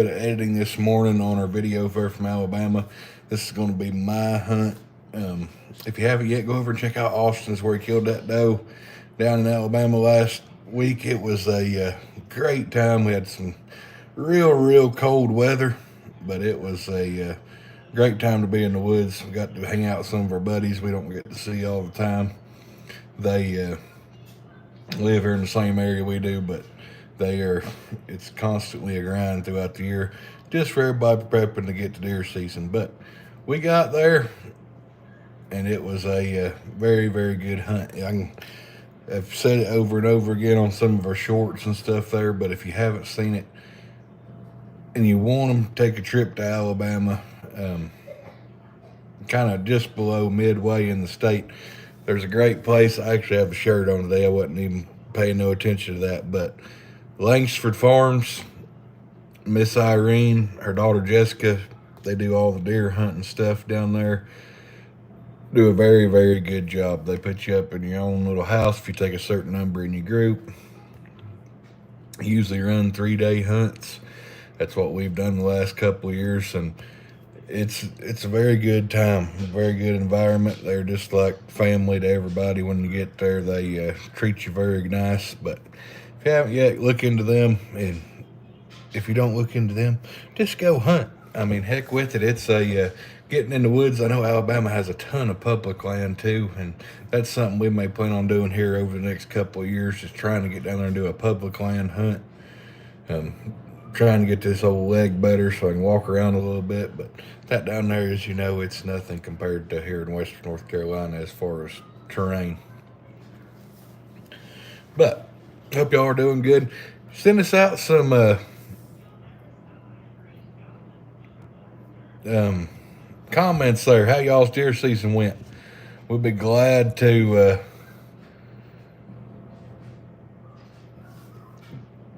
Bit of editing this morning on our video from Alabama. This is going to be my hunt. If you haven't yet, go over and check out Austin's where he killed that doe down in Alabama last week. It was a great time. We had some real cold weather, but it was a great time to be in the woods. We got to hang out with some of our buddies we don't get to see all the time. They live here in the same area we do, but it's constantly a grind throughout the year just for everybody prepping to get to deer season. But we got there and it was a very good hunt. I've said it over and over again on some of our shorts and stuff there, but if you haven't seen it and you want them, take a trip to Alabama, kind of just below midway in the state. There's a great place. I actually have a shirt on today. I wasn't even paying no attention to that, but Langsford Farms, Miss Irene, her daughter Jessica, they do all the deer hunting stuff down there. Do a very good job. They put you up in your own little house if you take a certain number in your group. Usually run 3-day hunts. That's what we've done the last couple of years, and it's a very good time, very good environment. They're just like family to everybody. When you get there, they treat you very nice. But if you haven't yet, look into them, and if you don't look into them, just go hunt. I mean, heck with it. It's a getting in the woods. I know Alabama has a ton of public land too, and that's something we may plan on doing here over the next couple of years, just trying to get down there and do a public land hunt. Trying to get this old leg better so I can walk around a little bit, but that down there, as you know, it's nothing compared to here in Western North Carolina as far as terrain. But hope y'all are doing good. Send us out some comments there, how y'all's deer season went. We'll be glad to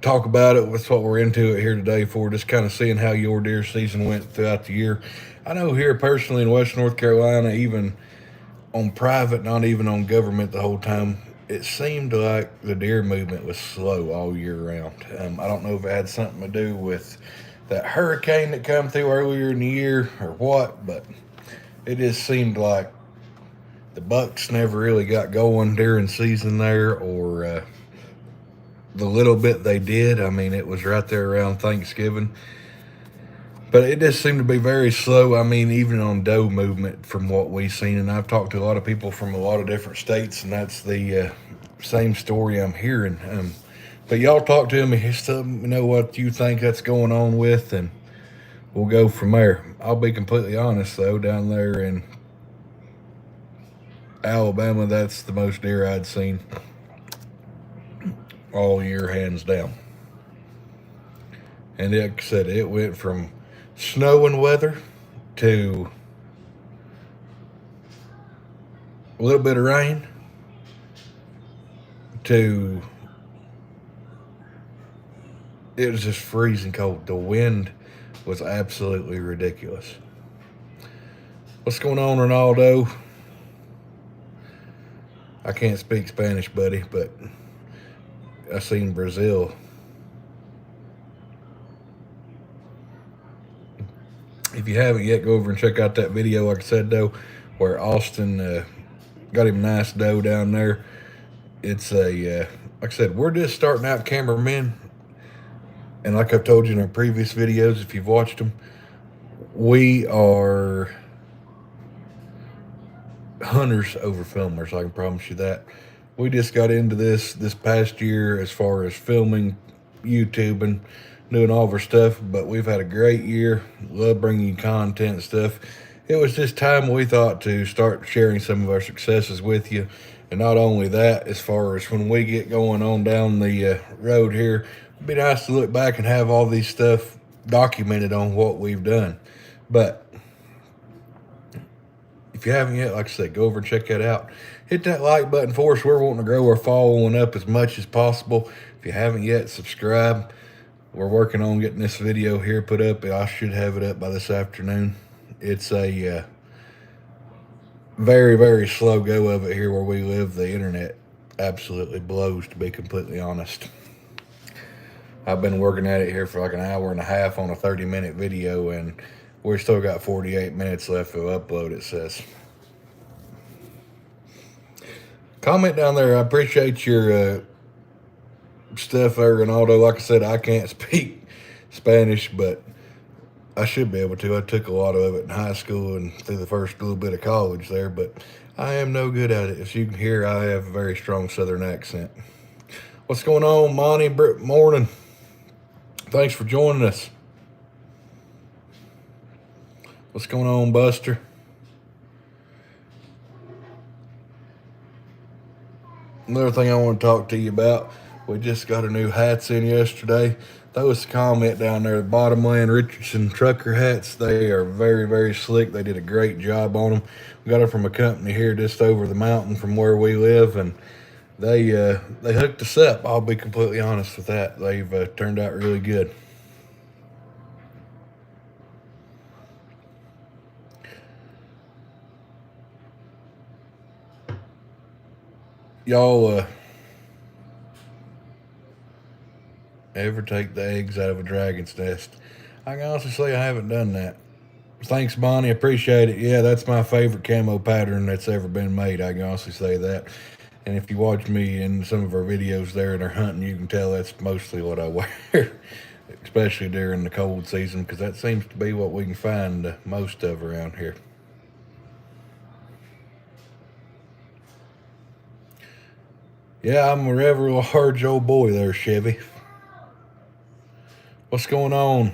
talk about it. That's what we're into it here today for, just kind of seeing how your deer season went throughout the year. I know here personally in Western North Carolina, even on private, not even on government the whole time, it seemed like the deer movement was slow all year round. I don't know if it had something to do with that hurricane that come through earlier in the year or what, but it just seemed like the bucks never really got going during season there, or the little bit they did. I mean, it was right there around Thanksgiving. But it just seemed to be very slow. I mean, even on doe movement from what we've seen. And I've talked to a lot of people from a lot of different states, and that's the same story I'm hearing. But y'all talk to me. Just let me know what you think that's going on with, and we'll go from there. I'll be completely honest, though, down there in Alabama, that's the most deer I'd seen all year, hands down. And like I said, it went from snow and weather to a little bit of rain to it was just freezing cold. The wind was absolutely ridiculous. What's going on, Ronaldo? I can't speak Spanish, buddy, but I seen Brazil. If you haven't yet, go over and check out that video, like I said, though, where Austin got him a nice doe down there. It's like I said, we're just starting out cameramen. And like I've told you in our previous videos, if you've watched them, we are hunters over filmers. I can promise you that. We just got into this past year as far as filming, YouTubing, doing all of our stuff, but we've had a great year. Love bringing you content and stuff. It was just time we thought to start sharing some of our successes with you. And not only that, as far as when we get going on down the road here, it'd be nice to look back and have all these stuff documented on what we've done. But if you haven't yet, like I said, go over and check that out. Hit that like button for us. We're wanting to grow our following up as much as possible. If you haven't yet, subscribe. We're working on getting this video here put up. I should have it up by this afternoon. It's a very slow go of it here where we live. The internet absolutely blows, to be completely honest. I've been working at it here for like an hour and a half on a 30-minute video, and we're still got 48 minutes left to upload, it says. Comment down there. I appreciate your stuff there, and although, like I said, I can't speak Spanish, but I should be able to. I took a lot of it in high school and through the first little bit of college there, but I am no good at it. As you can hear, I have a very strong southern accent. What's going on, Monty? Morning. Thanks for joining us. What's going on, Buster? Another thing I want to talk to you about, we just got our new hats in yesterday. Throw us a comment down there. The Bottomland Richardson trucker hats, they are very, very slick. They did a great job on them. We got them from a company here just over the mountain from where we live, and they hooked us up. I'll be completely honest with that. They've turned out really good. Y'all ever take the eggs out of a dragon's nest? I can honestly say I haven't done that. Thanks, Bonnie. Appreciate it. Yeah, that's my favorite camo pattern that's ever been made. I can honestly say that. And if you watch me in some of our videos there and are hunting, you can tell that's mostly what I wear, especially during the cold season, because that seems to be what we can find most of around here. Yeah, I'm a real large old boy there, Chevy. What's going on?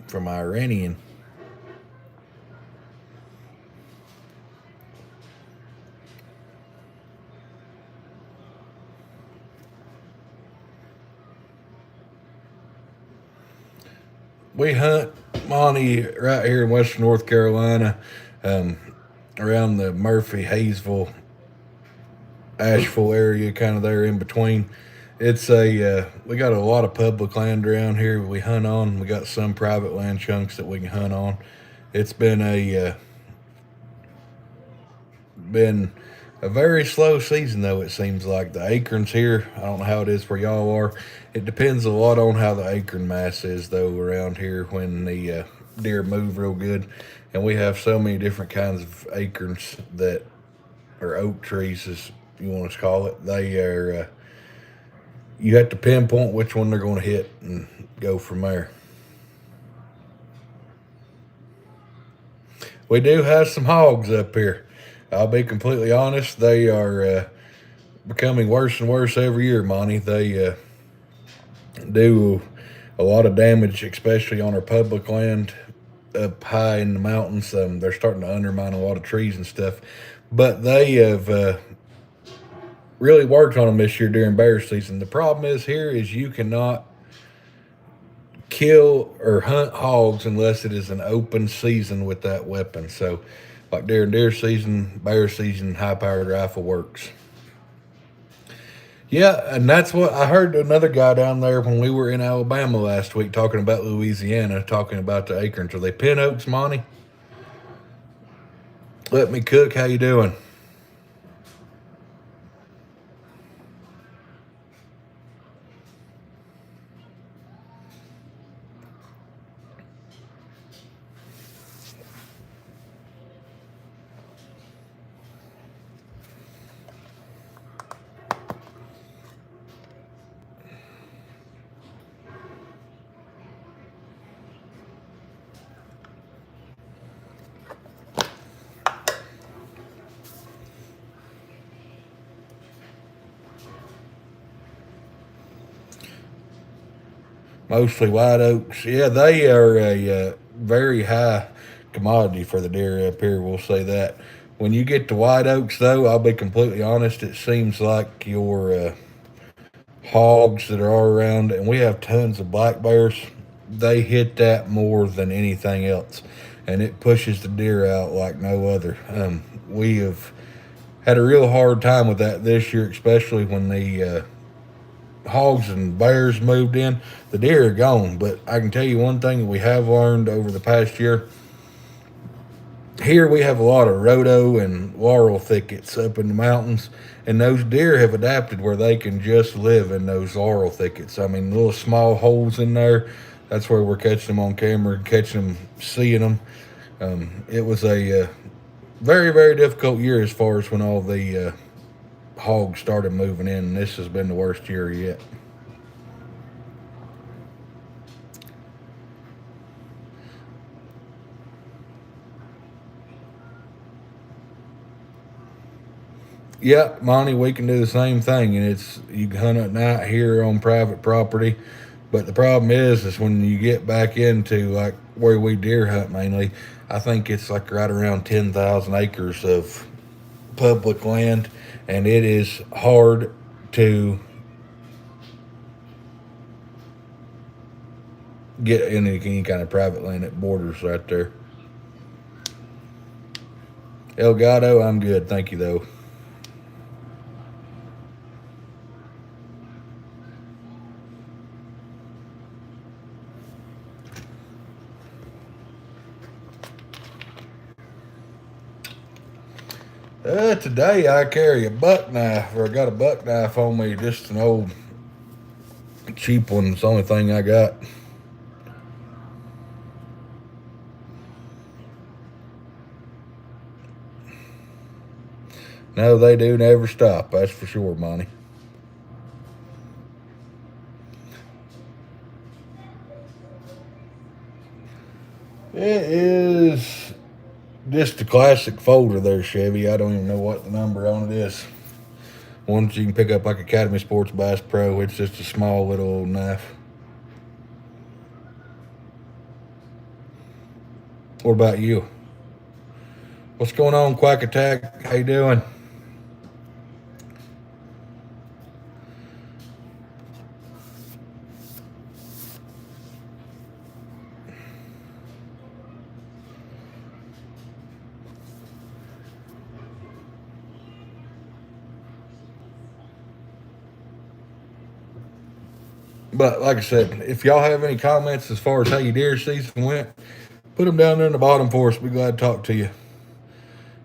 From Iranian. We hunt, Monty, right here in western North Carolina, around the Murphy, Hayesville, Asheville area, kind of there in between. It's we got a lot of public land around here we hunt on. We got some private land chunks that we can hunt on. It's been a very slow season, though, it seems like. The acorns here, I don't know how it is where y'all are. It depends a lot on how the acorn mass is, though, around here when the deer move real good. And we have so many different kinds of acorns that are oak trees, as you want to call it. They are, you have to pinpoint which one they're going to hit and go from there. We do have some hogs up here. I'll be completely honest. They are becoming worse and worse every year, Monty. They do a lot of damage, especially on our public land up high in the mountains. They're starting to undermine a lot of trees and stuff. But they have really worked on them this year during bear season. The problem is here is you cannot kill or hunt hogs unless it is an open season with that weapon. So like during deer season, bear season, high-powered rifle works. Yeah, and that's what I heard another guy down there when we were in Alabama last week talking about Louisiana, talking about the acorns. Are they pin oaks, Monty? Let me cook. How you doing? Mostly white oaks. Yeah, they are a very high commodity for the deer up here. We'll say that. When you get to white oaks, though, I'll be completely honest. It seems like your hogs that are around, and we have tons of black bears. They hit that more than anything else, and it pushes the deer out like no other. We have had a real hard time with that this year, especially when the hogs and bears moved in. The deer are gone, but I can tell you one thing that we have learned over the past year. Here we have a lot of rhodo and laurel thickets up in the mountains, and those deer have adapted where they can just live in those laurel thickets. I mean, little small holes in there. That's where we're catching them on camera, catching them, seeing them. It was a very, very difficult year as far as when all the hogs started moving in, and this has been the worst year yet. Yeah, Monty, we can do the same thing, and it's you can hunt at night here on private property. But the problem is when you get back into like where we deer hunt mainly, I think it's like right around 10,000 acres of public land, and it is hard to get any kind of private land at borders right there. Elgato, I'm good, thank you though. Today I carry a buck knife, or I got a buck knife on me, just an old cheap one. It's the only thing I got. No, they do never stop, that's for sure, Monty. It is just a classic folder there, Chevy. I don't even know what the number on it is. Ones you can pick up like Academy Sports Bass Pro. It's just a small little knife. What about you? What's going on, Quack Attack? How you doing? But like I said, if y'all have any comments as far as how your deer season went, put them down there in the bottom for us. Be glad to talk to you.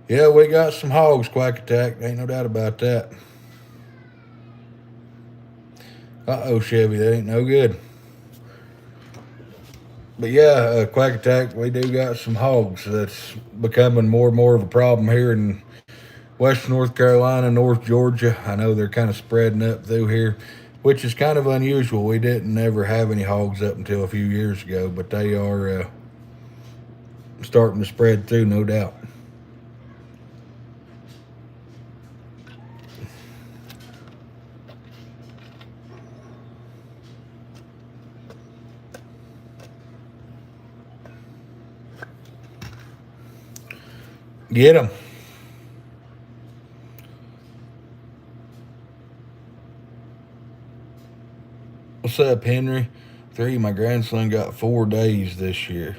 Yeah, we got some hogs, Quack Attack. Ain't no doubt about that. Uh-oh, Chevy, that ain't no good. But yeah, Quack Attack, we do got some hogs. That's becoming more and more of a problem here in Western North Carolina, North Georgia. I know they're kind of spreading up through here, which is kind of unusual. We didn't ever have any hogs up until a few years ago, but they are starting to spread through, no doubt. Get them. What's up, Henry? 3, my grandson got 4 days this year.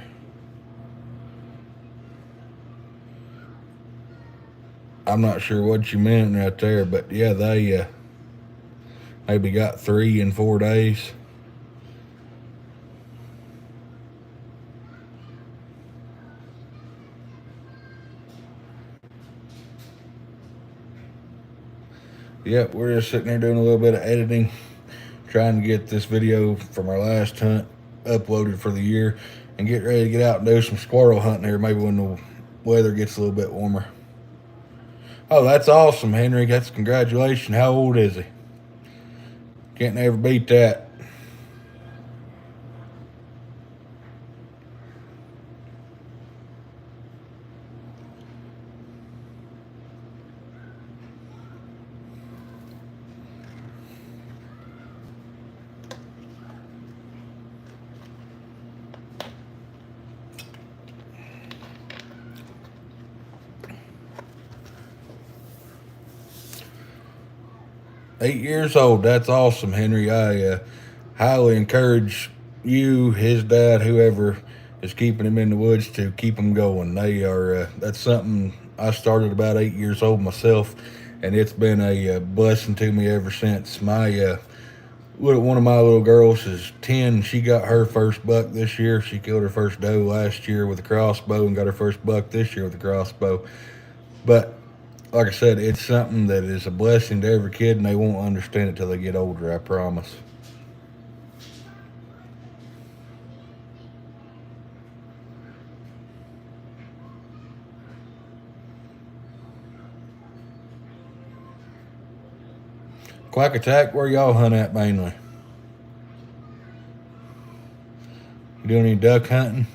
I'm not sure what you meant right there, but yeah, they maybe got 3 in 4 days. Yep, we're just sitting there doing a little bit of editing, trying to get this video from our last hunt uploaded for the year and get ready to get out and do some squirrel hunting here, maybe when the weather gets a little bit warmer. Oh, that's awesome, Henry. That's congratulations. How old is he? Can't never beat that. 8 years old. That's awesome, Henry. I highly encourage you, his dad, whoever is keeping him in the woods to keep him going. They are. That's something I started about 8 years old myself, and it's been a blessing to me ever since. My One of my little girls is 10. She got her first buck this year. She killed her first doe last year with a crossbow and got her first buck this year with a crossbow. But like I said, it's something that is a blessing to every kid, and they won't understand it till they get older. I promise. Quack Attack, where y'all hunt at mainly? You doing any duck hunting?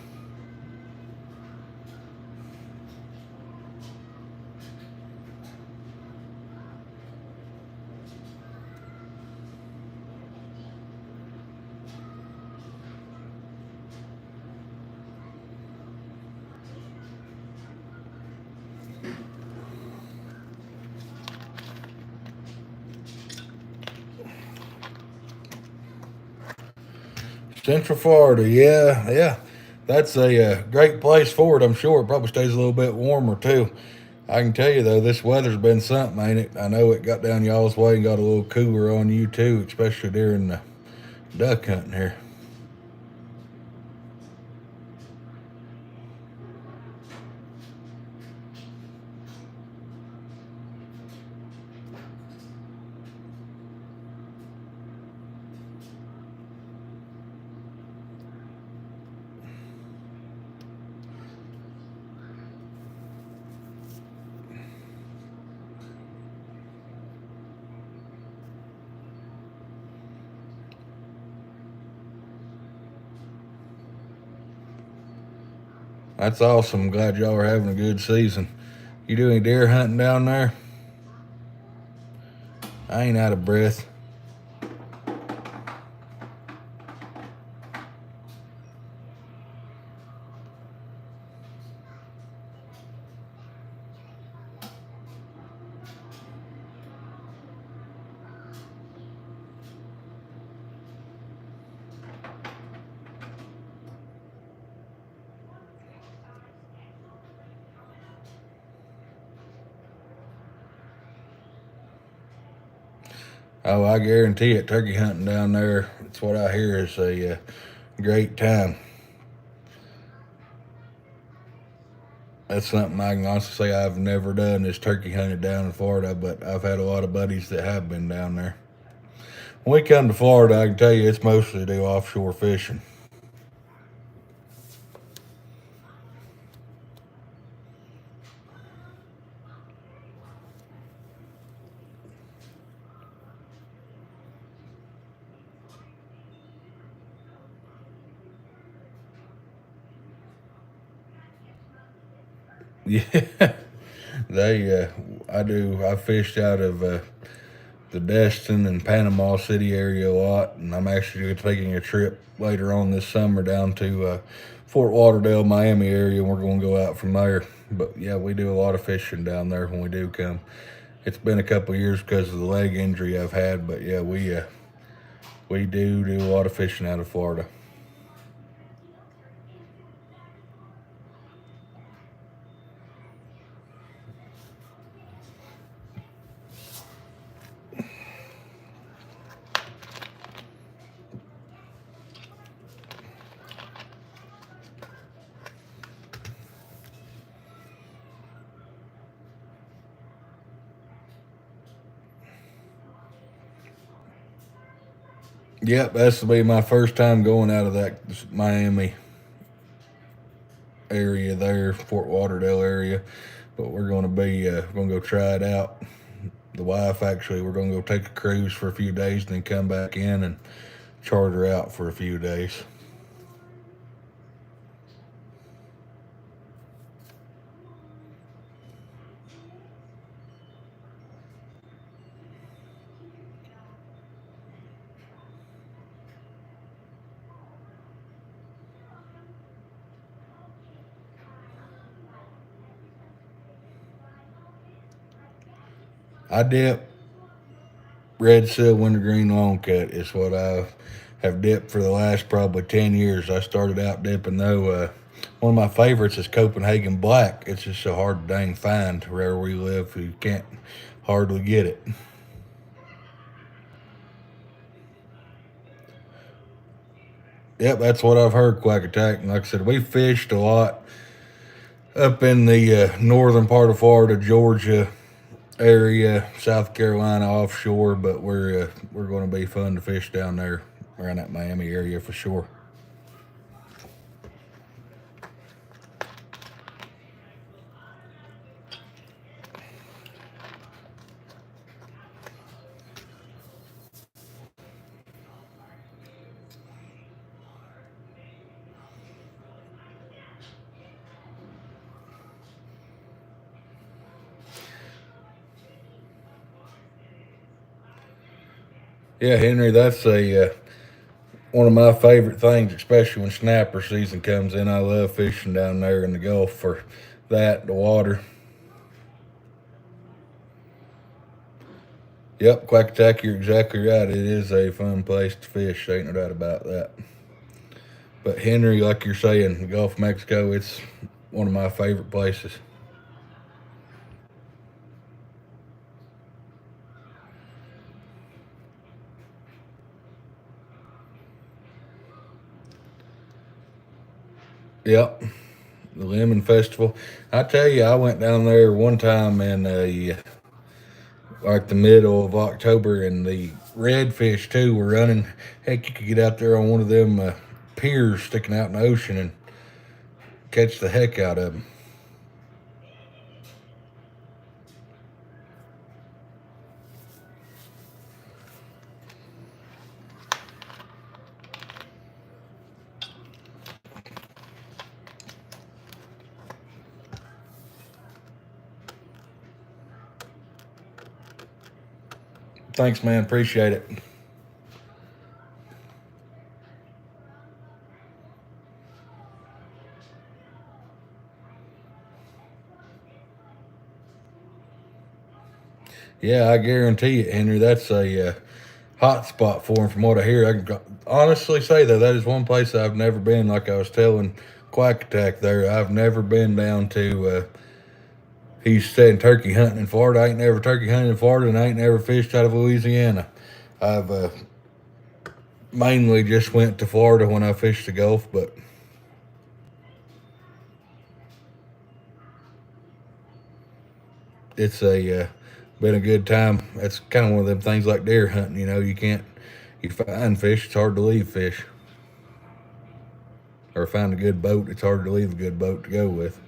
Central Florida, yeah, yeah. That's a great place for it, I'm sure. It probably stays a little bit warmer, too. I can tell you, though, this weather's been something, ain't it? I know it got down y'all's way and got a little cooler on you, too, especially during the duck hunting here. That's awesome. Glad y'all are having a good season. You do any deer hunting down there? I ain't out of breath. Oh, I guarantee it. Turkey hunting down there, it's what I hear is a great time. That's something I can honestly say I've never done is turkey hunted down in Florida, but I've had a lot of buddies that have been down there. When we come to Florida, I can tell you it's mostly to do offshore fishing. Yeah, I do. I fished out of the Destin and Panama City area a lot, and I'm actually taking a trip later on this summer down to Fort Lauderdale, Miami area, and we're going to go out from there. But yeah, we do a lot of fishing down there when we do come. It's been a couple of years because of the leg injury I've had, but yeah, we do a lot of fishing out of Florida. Yep, that's to be my first time going out of that Miami area there, Fort Lauderdale area. But we're going to be going to go try it out. The wife actually, we're going to go take a cruise for a few days and then come back in and charter out for a few days. I dip red seal wintergreen long cut is what I have dipped for the last probably 10 years. I started out dipping though. One of my favorites is Copenhagen Black. It's just so hard to dang find wherever we live. You can't hardly get it. Yep, that's what I've heard, Quack Attack. And like I said, we fished a lot up in the northern part of Florida, Georgia area, South Carolina offshore, but we're going to be fun to fish down there around that Miami area for sure. Yeah, Henry, that's a one of my favorite things, especially when snapper season comes in. I love fishing down there in the Gulf for that, the water. Yep, Quack Attack, you're exactly right. It is a fun place to fish. Ain't no doubt about that. But Henry, like you're saying, the Gulf of Mexico, it's one of my favorite places. Yep, the Lemon Festival. I tell you, I went down there one time in like the middle of October, and the redfish too were running. Heck, you could get out there on one of them piers sticking out in the ocean and catch the heck out of them. Thanks, man. Appreciate it. Yeah, I guarantee it, Henry. That's a hot spot for him, from what I hear. I can honestly say that is one place I've never been. Like I was telling Quack Attack there, I've never been down to. He's saying turkey hunting in Florida. I ain't never turkey hunted in Florida, and I ain't never fished out of Louisiana. I've mainly just went to Florida when I fished the Gulf, but it's a been a good time. That's kind of one of them things like deer hunting. You know, you find fish, it's hard to leave fish, or find a good boat, it's hard to leave a good boat to go with.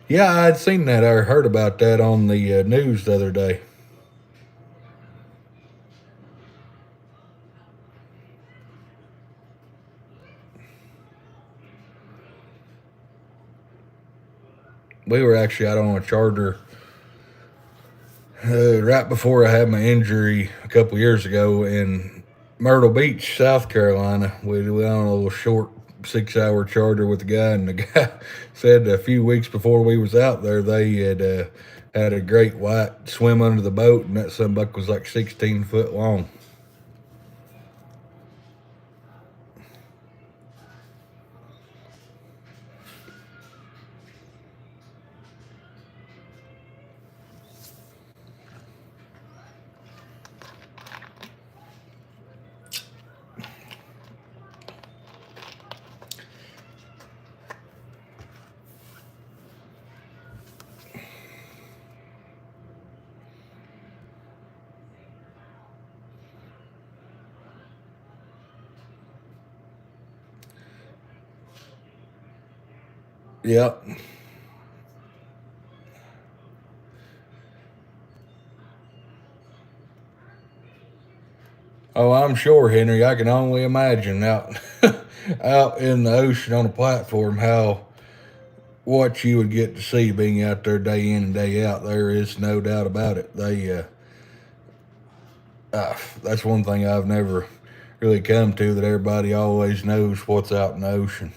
Yeah, I'd seen that. I heard about that on the news the other day. We were actually out on a charter right before I had my injury a couple years ago in Myrtle Beach, South Carolina. We went on a little short 6 hour charter with the guy, and the guy said a few weeks before we was out there, they had a great white swim under the boat, and that sunbuck was like 16 foot long. Yep. Oh, I'm sure, Henry. I can only imagine out out in the ocean on a platform how what you would get to see being out there day in and day out. There is no doubt about it. That's one thing I've never really come to, that everybody always knows what's out in the ocean.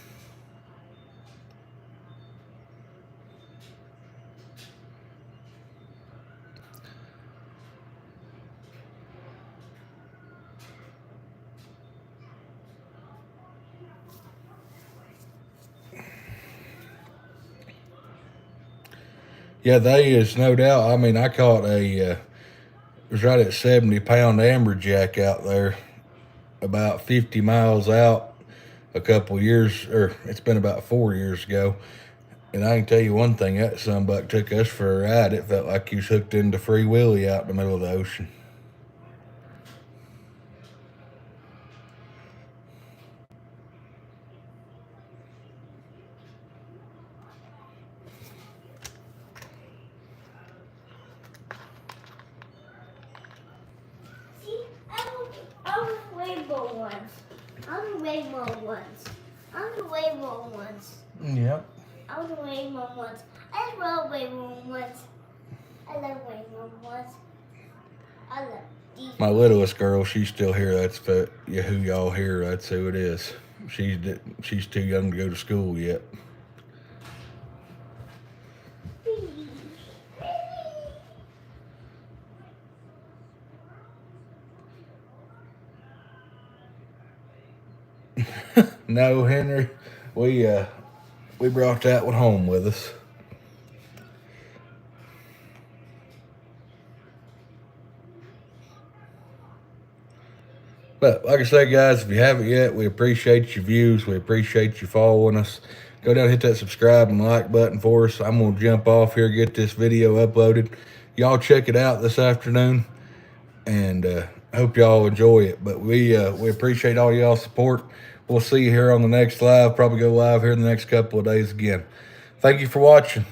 Yeah, they is no doubt. I mean, I caught it was right at 70 pound amberjack out there about 50 miles out a couple years, or it's been about 4 years ago. And I can tell you one thing, that sunbuck took us for a ride. It felt like you was hooked into Free Willy out in the middle of the ocean. See, I want rainbow ones. I want rainbow ones. I want rainbow ones. Yep. I want rainbow ones. I love rainbow ones. I love rainbow ones. I love these. My littlest girl, she's still here. That's who y'all hear. That's who it is. She's too young to go to school yet. No, Henry, we brought that one home with us. But like I say, guys, if you haven't yet, we appreciate your views. We appreciate you following us. Go down and hit that subscribe and like button for us. I'm going to jump off here, get this video uploaded. Y'all check it out this afternoon. And I hope y'all enjoy it. But we appreciate all y'all's support. We'll see you here on the next live. Probably go live here in the next couple of days again. Thank you for watching.